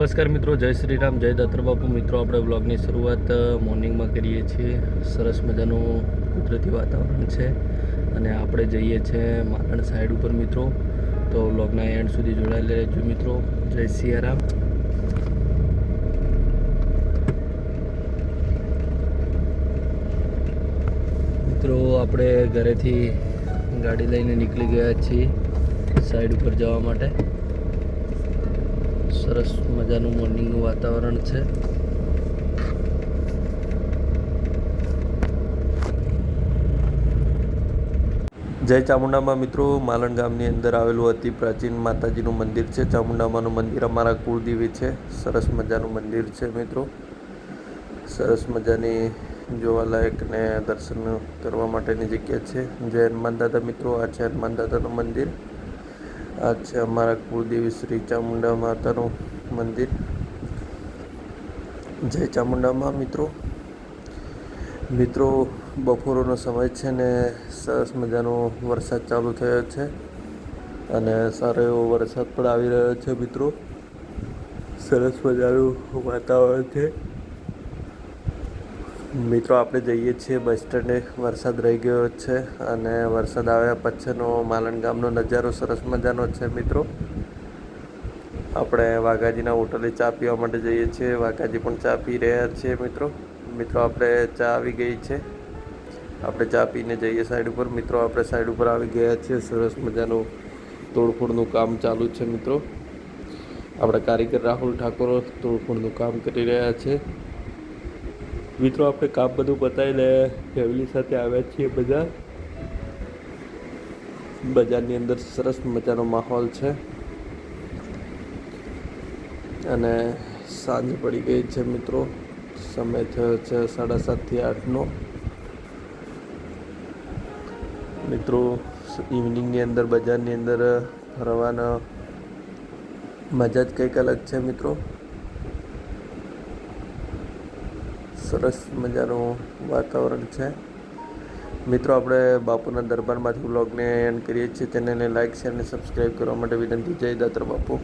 નમસ્કાર મિત્રો, જય શ્રી રામ, જય દાતર બાપુ. મિત્રો, આપણે બ્લોગની શરૂઆત મોર્નિંગમાં કરીએ છીએ. સરસ મજાનું કુદરતી વાતાવરણ છે અને આપણે જઈએ છીએ માલણ સાઈડ ઉપર મિત્રો. તો બ્લોગના એન્ડ સુધી જોડાયેલા રહેજો મિત્રો. જય સિયારામ. મિત્રો, આપણે ઘરેથી ગાડી લઈને નીકળી ગયા છીએ સાઈડ ઉપર જવા માટે. સરસ મજાનું મોર્નિંગનું વાતાવરણ છે. જય ચામુંડામાં મિત્રો, માલણ ગામની અંદર આવેલું અતિ પ્રાચીન માતાજીનું મંદિર છે. ચામુંડામાનું મંદિર અમારા કુળદેવી છે. સરસ મજાનું મંદિર છે મિત્રો. સરસ મજાની જોવાલાયક ને દર્શન કરવા માટેની જગ્યા છે. જય હનુમાન દાદા મિત્રો, આ છે હનુમાન દાદાનું મંદિર. આ છે અમારા કુળદેવી શ્રી ચામુંડા માતાનું મંદિર. જય ચામુંડામાં મિત્રો. મિત્રો, બપોરનો સમય છે ને સરસ મજાનો વરસાદ ચાલુ થયો છે અને સારો એવો વરસાદ પણ આવી રહ્યો છે મિત્રો. સરસ મજાનું વાતાવરણ છે મિત્રો. આપણે જઈએ છીએ બસ સ્ટેન્ડે. વરસાદ રહી ગયો છે અને વરસાદ આવ્યા પછીનો માલણ ગામનો નજારો સરસ મજાનો છે મિત્રો. આપણે વાઘાજીના હોટલે ચા પીવા માટે જઈએ છીએ. વાઘાજી પણ ચા પી રહ્યા છીએ મિત્રો. આપણે ચા આવી ગઈ છે. આપણે ચા પીને જઈએ સાઈડ ઉપર મિત્રો. આપણે સાઈડ ઉપર આવી ગયા છીએ. સરસ મજાનું તોડફોડનું કામ ચાલુ છે મિત્રો. આપણા કારીગર રાહુલ ઠાકોર તોડફોડનું કામ કરી રહ્યા છે મિત્રો. આપણે કામ બધું પતાવીને ફેમિલી સાથે આવ્યા છીએ બધા. બજારની અંદર સરસ મજાનો માહોલ છે અને સાંજ પડી ગઈ છે મિત્રો. સમય થયો છે 7:30 થી 8નો મિત્રો. ઇવનિંગની અંદર બજારની અંદર ફરવાના મજા જ કંઈક અલગ છે મિત્રો. સરસ મજાનું વાતાવરણ છે મિત્રો. આપણે બાપુના દરબારમાંથી વ્લોગને એન્ડ કરીએ છીએ. ચેનલને લાઇક શેર અને સબસ્ક્રાઈબ કરવા માટે વિનંતી. જય દાતર બાપુ.